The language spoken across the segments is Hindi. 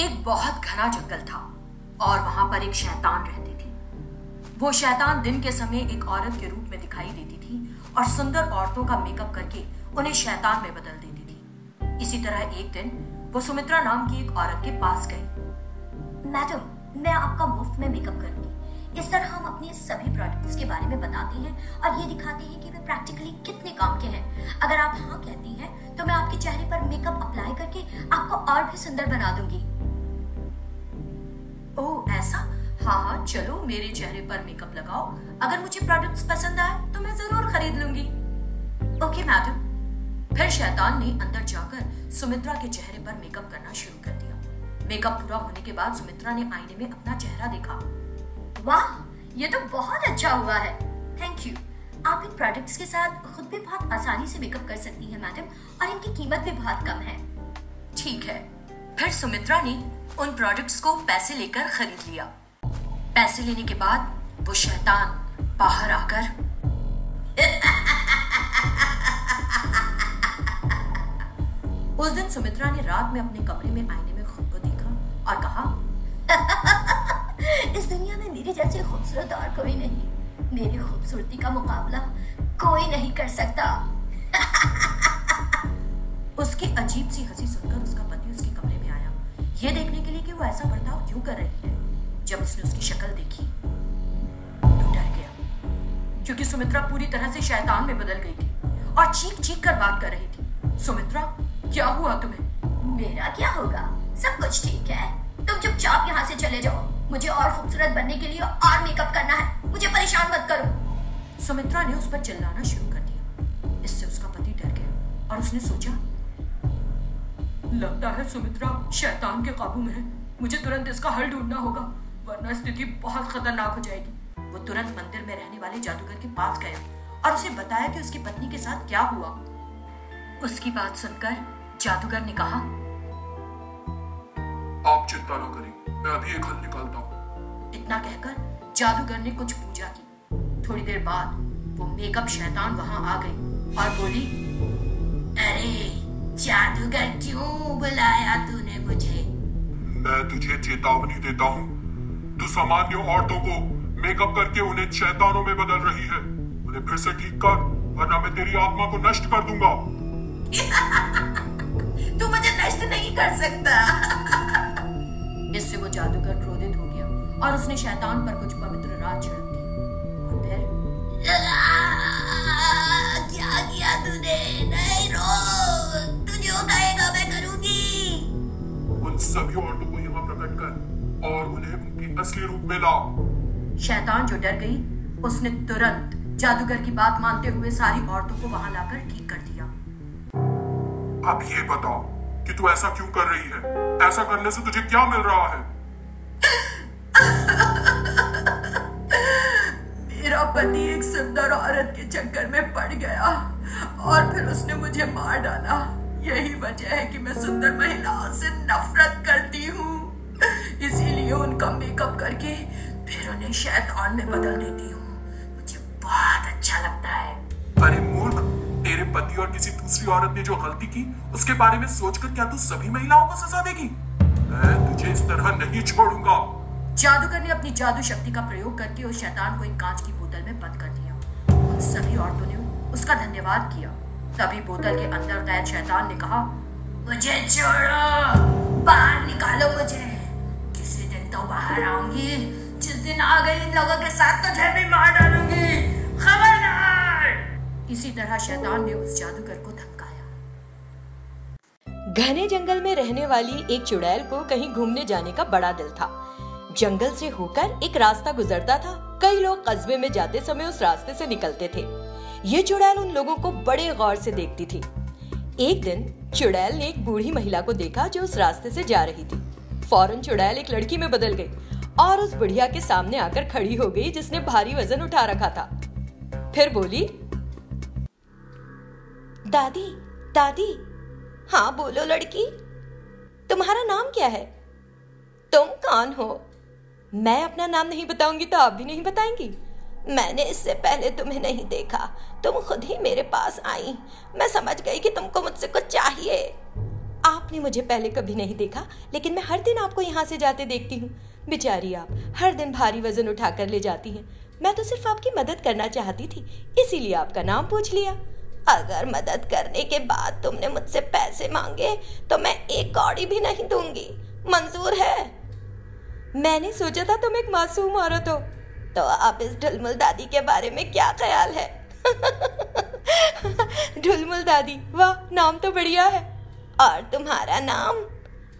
एक बहुत घना जंगल था और वहां पर एक शैतान रहती थी। वो शैतान दिन के समय एक औरत के रूप में दिखाई देती थी और सुंदर औरतों का मेकअप करके उन्हें शैतान में बदल देती थी। इसी तरह एक दिन वो सुमित्रा नाम की एक औरत के पास गई। मैडम, मैं आपका मुफ्त में मेकअप करूंगी। इस तरह हम अपने सभी प्रोडक्ट्स के बारे में बताते हैं और ये दिखाते हैं कि वे प्रैक्टिकली कितने काम के हैं। अगर आप हाँ कहती हैं तो मैं आपके चेहरे पर मेकअप अप्लाई करके आपको और भी सुंदर बना दूंगी। ओह ऐसा? हाँ, चलो मेरे चेहरे पर मेकअप लगाओ। अगर मुझे प्रोडक्ट्स पसंद आए तो मैं जरूर खरीद लूंगी। Okay madam. फिर शैतान ने अंदर जाकर सुमित्रा के चेहरे पर मेकअप करना शुरू कर दिया। मेकअप पूरा होने के बाद सुमित्रा ने आईने में अपना चेहरा देखा। वाह, ये तो बहुत अच्छा हुआ है। Thank you. आप इन प्रोडक्ट्स के साथ खुद भी बहुत आसानी से मेकअप कर सकती हैं मैडम, और इनकी कीमत भी बहुत कम है। ठीक है। फिर सुमित्रा ने उन प्रोडक्ट्स को पैसे लेकर खरीद लिया। पैसे लेने के बाद वो शैतान बाहर आकर उस दिन सुमित्रा ने रात में अपने कमरे में आईने में खुद को देखा और कहा, इस दुनिया में मेरे जैसे खूबसूरत और कोई नहीं। मेरी खूबसूरती का मुकाबला कोई नहीं कर सकता। उसकी अजीब सी हंसी सुनकर उसका पति उसके कमरे में आया, ये देखने के लिए कि वो ऐसा बर्ताव क्यों कर रही है। जब उसने उसकी शक्ल देखी तो डर गया, क्योंकि सुमित्रा पूरी तरह से शैतान में बदल गई थी और चीख चीख कर बात कर रही थी। सुमित्रा, क्या हुआ तुम्हें? मेरा क्या होगा, सब कुछ ठीक है। तुम चुपचाप यहाँ से चले जाओ। मुझे और खूबसूरत बनने के लिए और मेकअप करना है। मुझे परेशान मत करो। सुमित्रा ने उस पर चिल्लाना शुरू कर दिया। इससे उसका पति डर गया और उसने सोचा, लगता है सुमित्रा शैतान के काबू में है। मुझे तुरंत इसका हल ढूंढना होगा, वरना स्थिति बहुत खतरनाक हो जाएगी। वो तुरंत मंदिर में रहने वाले जादूगर के पास गया और उसे बताया कि उसकी पत्नी के साथ क्या हुआ। उसकी बात सुनकर जादूगर ने कहा, आप चिंता न करें, मैं अभी एक हल निकालता हूँ। इतना कहकर जादूगर ने कुछ पूजा की। थोड़ी देर बाद वो मेकअप शैतान वहां आ गई और बोली, अरे जादूगर, क्यों बुलाया तूने मुझे? मैं तुझे चेतावनी देता हूँ, तू सामान्य औरतों को मेकअप करके उन्हें शैतानों में बदल रही है। उन्हें फिर से ठीक कर, वरना मैं तेरी आत्मा को नष्ट कर दूंगा। तू मुझे नष्ट नहीं कर सकता। इससे वो जादूगर क्रोधित हो गया और उसने शैतान पर कुछ पवित्र रात छिड़क दी और फिर क्या किया तूने? नहीं, रो, तू जो कहेगा मैं करूंगी। उन सभी औरतों को यहाँ प्रकट कर और उन्हें उनके असली रूप में ला। शैतान जो डर गई, उसने तुरंत जादूगर की बात मानते हुए सारी औरतों को वहां लाकर ठीक कर दिया। अब ये बताओ कि तू ऐसा क्यों कर रही है? ऐसा करने से तुझे क्या मिल रहा है? मेरा पति एक सुंदर औरत के चक्कर में पड़ गया और फिर उसने मुझे मार डाला। यही वजह है कि मैं सुंदर महिलाओं से नफरत करती हूँ। इसीलिए उनका मेकअप करके फिर उन्हें शैतान में बदल देती हूँ। मुझे बहुत अच्छा लगता है। अरे मूर्ख, तेरे पति और किसी दूसरी औरत ने जो गलती की उसके बारे में सोचकर क्या तू सभी महिलाओं को सजा देगी? मैं तुझे इस तरह नहीं छोड़ूंगा। जादूगर ने अपनी जादू शक्ति का प्रयोग करके उस शैतान को एक कांच की बोतल में बंद कर दिया। उन सभी औरतों ने उसका धन्यवाद किया। तभी बोतल के अंदर कैद शैतान ने कहा, मुझे छोड़ो, बाहर निकालो मुझे। किसी दिन तो बाहर आऊंगी, जिस दिन आ गई इन लोगों के साथ तुझे भी मार डालूंगी, खबरदार। इसी तरह शैतान ने उस जादूगर को धमकाया। घने जंगल में रहने वाली एक चुड़ैल को कहीं घूमने जाने का बड़ा दिल था। जंगल से होकर एक रास्ता गुजरता था। कई लोग कस्बे में जाते समय उस रास्ते से निकलते थे। ये चुड़ैल उन लोगों को बड़े गौर से देखती थी। एक दिन चुड़ैल ने एक बूढ़ी महिला को देखा जो उस रास्ते से जा रही थी। फौरन चुड़ैल एक लड़की में बदल गई और उस बुढ़िया के सामने आकर खड़ी हो गई जिसने भारी वजन उठा रखा था। फिर बोली, दादी, दादी। हाँ बोलो लड़की, तुम्हारा नाम क्या है? तुम कौन हो? मैं अपना नाम नहीं बताऊंगी तो आप भी नहीं बताएंगी? मैंने इससे पहले तुम्हें नहीं देखा, तुम खुद ही मेरे पास आई। मैं समझ गई कि तुमको मुझसे कुछ चाहिए। आपने मुझे पहले कभी नहीं देखा, लेकिन मैं हर दिन आपको यहाँ से जाते देखती हूँ। बेचारी आप हर दिन भारी वजन उठाकर ले जाती हैं। मैं तो सिर्फ आपकी मदद करना चाहती थी, इसीलिए आपका नाम पूछ लिया। अगर मदद करने के बाद तुमने मुझसे पैसे मांगे तो मैं एक कौड़ी भी नहीं दूंगी। मंजूर है? मैंने सोचा था तुम एक मासूम औरत हो। तो आप इस ढुलमुल दादी के बारे में क्या ख्याल है? ढुलमुल दादी, वाह, नाम तो बढ़िया है। और तुम्हारा नाम?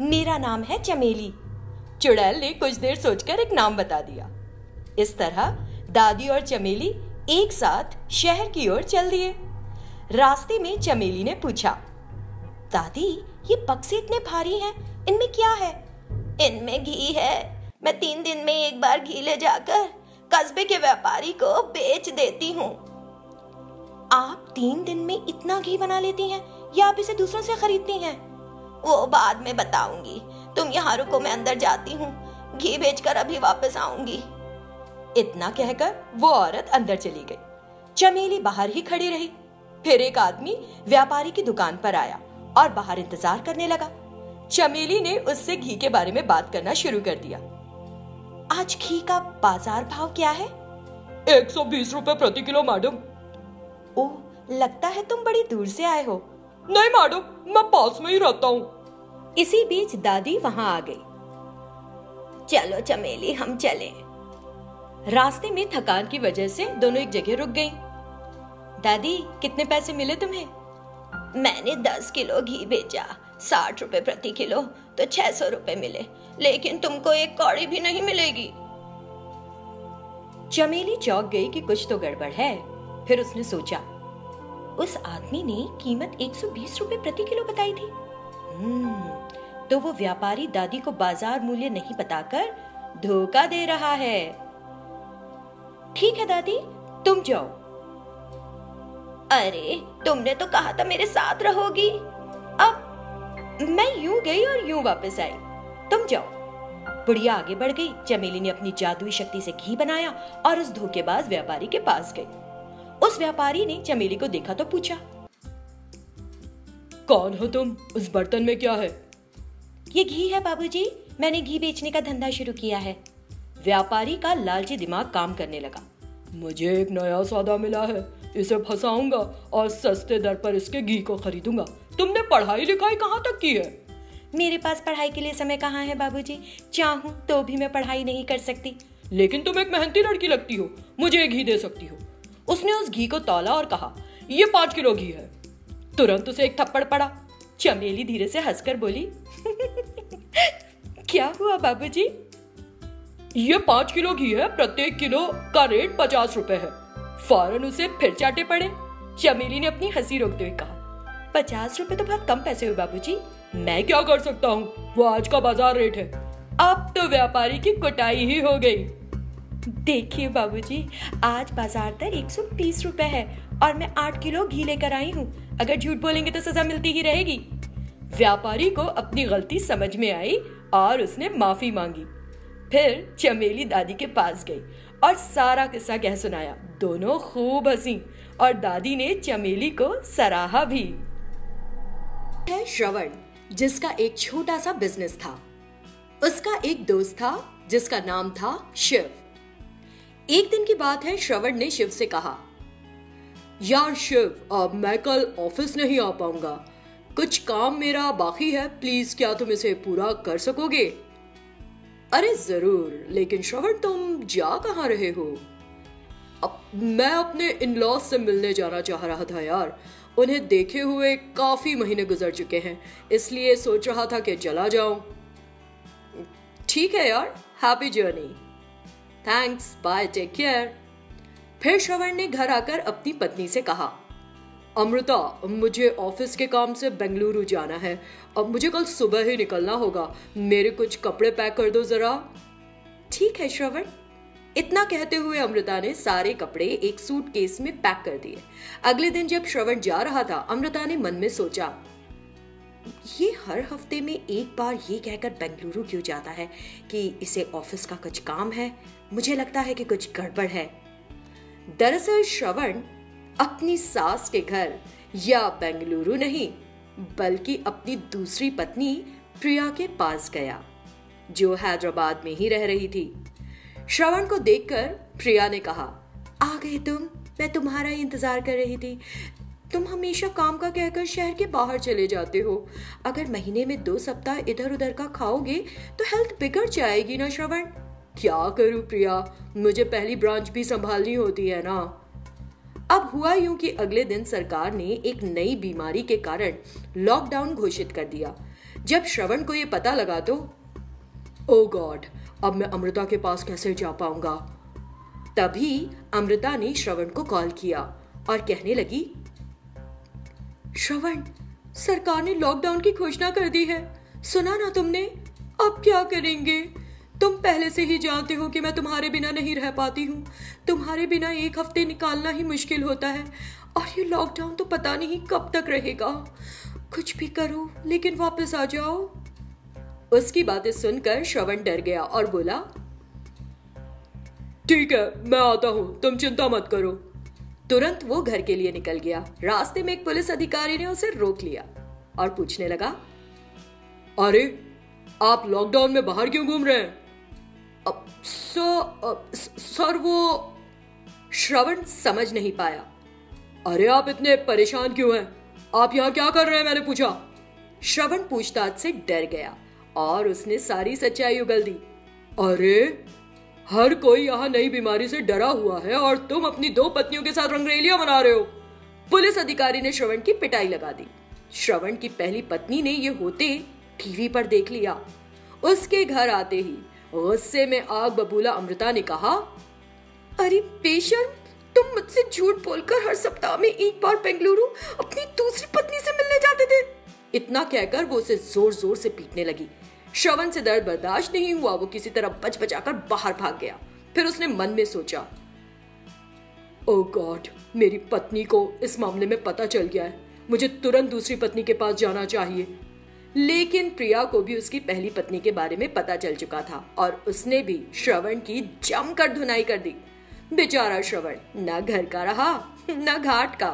मेरा नाम है चमेली। चुड़ैल ने कुछ देर सोचकर एक नाम बता दिया। इस तरह दादी और चमेली एक साथ शहर की ओर चल दिए। रास्ते में चमेली ने पूछा, दादी, ये बक्से इतने भारी हैं, इनमें क्या है? इनमें घी है। मैं 3 दिन में एक बार घी ले जाकर कस्बे के व्यापारी को बेच देती हूँ। आप 3 दिन में इतना घी बना लेती हैं या आप इसे दूसरों से खरीदती हैं? वो बाद में बताऊंगी। तुम यहाँ रुको, मैं अंदर जाती हूँ। घी बेचकर अभी वापस आऊंगी। इतना कहकर वो औरत अंदर चली गई। चमेली बाहर ही खड़ी रही। फिर एक आदमी व्यापारी की दुकान पर आया और बाहर इंतजार करने लगा। चमेली ने उससे घी के बारे में बात करना शुरू कर दिया। आज घी का बाजार भाव क्या है? 120 रुपए प्रति किलो मैडम। ओह, लगता है तुम बड़ी दूर से आए हो। नहीं मैडम, मैं पास में ही रहता हूँ। इसी बीच दादी वहां आ गई। चलो चमेली, हम चलें। रास्ते में थकान की वजह से दोनों एक जगह रुक गईं। दादी, कितने पैसे मिले तुम्हें? मैंने 10 किलो घी बेचा, 60 रुपए प्रति किलो, तो 600 रुपए मिले, लेकिन तुमको एक कौड़ी भी नहीं मिलेगी। चमेली चौंक गई कि कुछ तो गड़बड़ है। फिर उसने सोचा, उस आदमी ने कीमत 120 रुपए प्रति किलो बताई थी। तो वो व्यापारी दादी को बाजार मूल्य नहीं बताकर धोखा दे रहा है। ठीक है दादी, तुम जाओ। अरे, तुमने तो कहा था मेरे साथ रहोगी। अब मैं यूं गई और यूं वापस आई। तुम जाओ। बुढ़िया आगे बढ़ गई। चमेली ने अपनी जादुई शक्ति से घी बनाया और उस धोखेबाज व्यापारी के पास गई। उस व्यापारी ने चमेली को देखा तो पूछा, कौन हो तुम? उस बर्तन में क्या है? ये घी है बाबूजी, मैंने घी बेचने का धंधा शुरू किया है। व्यापारी का लालची दिमाग काम करने लगा। मुझे एक नया सौदा मिला है, इसे फंसाऊंगा और सस्ते दर पर इसके घी को खरीदूंगा। तुमने पढ़ाई लिखाई कहाँ तक की है? मेरे पास पढ़ाई के लिए समय कहाँ है बाबूजी, चाहूं तो भी मैं पढ़ाई नहीं कर सकती। लेकिन तुम एक मेहनती लड़की लगती हो, मुझे घी दे सकती हो। उसने उस घी को तौला और कहा, ये 5 किलो घी है। तुरंत उसे एक थप्पड़ पड़ा। चमेली धीरे से हंसकर बोली, क्या हुआ बाबूजी? ये 5 किलो घी है, प्रत्येक किलो का रेट 50 रुपए है। फौरन उसे फिर चाटे पड़े। चमेली ने अपनी हंसी रोकते हुए कहा, 50 रुपए तो बहुत कम पैसे हुए बाबूजी। मैं क्या कर सकता हूँ, वो आज का बाजार रेट है। अब तो व्यापारी की कुटाई ही हो गई। देखिए बाबूजी, आज बाजार दर 120 रुपए है और मैं 8 किलो घी लेकर आई हूँ। अगर झूठ बोलेंगे तो सजा मिलती ही रहेगी। व्यापारी को अपनी गलती समझ में आई और उसने माफी मांगी। फिर चमेली दादी के पास गई और सारा किस्सा कह सुनाया। दोनों खूब हंसी और दादी ने चमेली को सराहा भी। है श्रवण, जिसका एक छोटा सा बिजनेस था। उसका एक दोस्त था जिसका नाम था शिव। एक दिन की बात है, श्रवण ने शिव से कहा, यार शिव, अब मैं कल ऑफिस नहीं आ पाऊंगा, कुछ काम मेरा बाकी है, प्लीज क्या तुम इसे पूरा कर सकोगे? अरे जरूर, लेकिन श्रवण तुम जा कहाँ रहे हो? अब मैं अपने इन-लॉज से मिलने जाना चाह रहा था यार। उन्हें देखे हुए काफी महीने गुजर चुके हैं, इसलिए सोच रहा था कि चला जाऊं। ठीक है यार, happy journey. Thanks, bye, take care. फिर श्रवण ने घर आकर अपनी पत्नी से कहा, अमृता, मुझे ऑफिस के काम से बेंगलुरु जाना है। अब मुझे कल सुबह ही निकलना होगा, मेरे कुछ कपड़े पैक कर दो जरा। ठीक है श्रवण। इतना कहते हुए अमृता ने सारे कपड़े एक सूटकेस में पैक कर दिए। अगले दिन जब श्रवण जा रहा था, अमृता ने मन में सोचा, ये हर हफ्ते में एक बार ये कहकर बेंगलुरु क्यों जाता है कि इसे ऑफिस का कुछ काम है। मुझे लगता है कि कुछ गड़बड़ है। दरअसल श्रवण अपनी सास के घर या बेंगलुरु नहीं, बल्कि अपनी दूसरी पत्नी प्रिया के पास गया, जो हैदराबाद में ही रह रही थी। श्रवण को देखकर प्रिया ने कहा, आ गए तुम, मैं तुम्हारा ही इंतजार कर रही थी। तुम हमेशा काम का कहकर शहर के बाहर चले जाते हो। अगर महीने में 2 सप्ताह इधर उधर का खाओगे तो हेल्थ बिगड़ जाएगी ना श्रवण। क्या करूं प्रिया, मुझे पहली ब्रांच भी संभालनी होती है ना। अब हुआ यूं कि अगले दिन सरकार ने एक नई बीमारी के कारण लॉकडाउन घोषित कर दिया। जब श्रवण को यह पता लगा तो ओ गॉड, अब मैं अमृता के पास कैसे जा पाऊंगा। तभी अमृता ने श्रवण को कॉल किया और कहने लगी, श्रवण, सरकार ने लॉकडाउन की घोषणा कर दी है, सुना ना तुमने? अब क्या करेंगे? तुम पहले से ही जानते हो कि मैं तुम्हारे बिना नहीं रह पाती हूँ। तुम्हारे बिना 1 हफ्ते निकालना ही मुश्किल होता है, और ये लॉकडाउन तो पता नहीं कब तक रहेगा। कुछ भी करो लेकिन वापस आ जाओ। उसकी बातें सुनकर श्रवण डर गया और बोला, ठीक है, मैं आता हूँ, तुम चिंता मत करो। तुरंत वो घर के लिए निकल गया। रास्ते में एक पुलिस अधिकारी ने उसे रोक लिया और पूछने लगा, अरे आप लॉकडाउन में बाहर क्यों घूम रहे हैं? सर वो श्रवण समझ नहीं पाया। अरे आप इतने परेशान क्यों हैं? आप यहाँ क्या कर रहे हैं, मैंने पूछा। श्रवण पूछताछ से डर गया और उसने सारी सच्चाई उगल दी। अरे हर कोई यहाँ नई बीमारी से डरा हुआ है और तुम अपनी 2 पत्नियों के साथ रंगरेलियां मना रहे हो। पुलिस अधिकारी ने श्रवण की पिटाई लगा दी। श्रवण की पहली पत्नी ने ये होते टीवी पर देख लिया। उसके घर आते ही गुस्से में आग बबूला अमृता ने कहा, अरे बेशर्म, तुम मुझसे झूठ बोलकर हर सप्ताह में 1 बार बेंगलुरु अपनी दूसरी पत्नी से मिलने जाते थे। इतना कहकर वो उसे जोर जोर से पीटने लगी। श्रवण से दर्द बर्दाश्त नहीं हुआ। वो किसी तरह बच बचाकर बाहर भाग गया। फिर उसने मन में सोचा, ओ गॉड, मेरी पत्नी को इस मामले में पता चल गया है, मुझे तुरंत दूसरी पत्नी के पास जाना चाहिए। लेकिन प्रिया को भी उसकी पहली पत्नी के बारे में पता चल चुका था और उसने भी श्रवण की जमकर धुनाई कर दी। बेचारा श्रवण न घर का रहा न घाट का।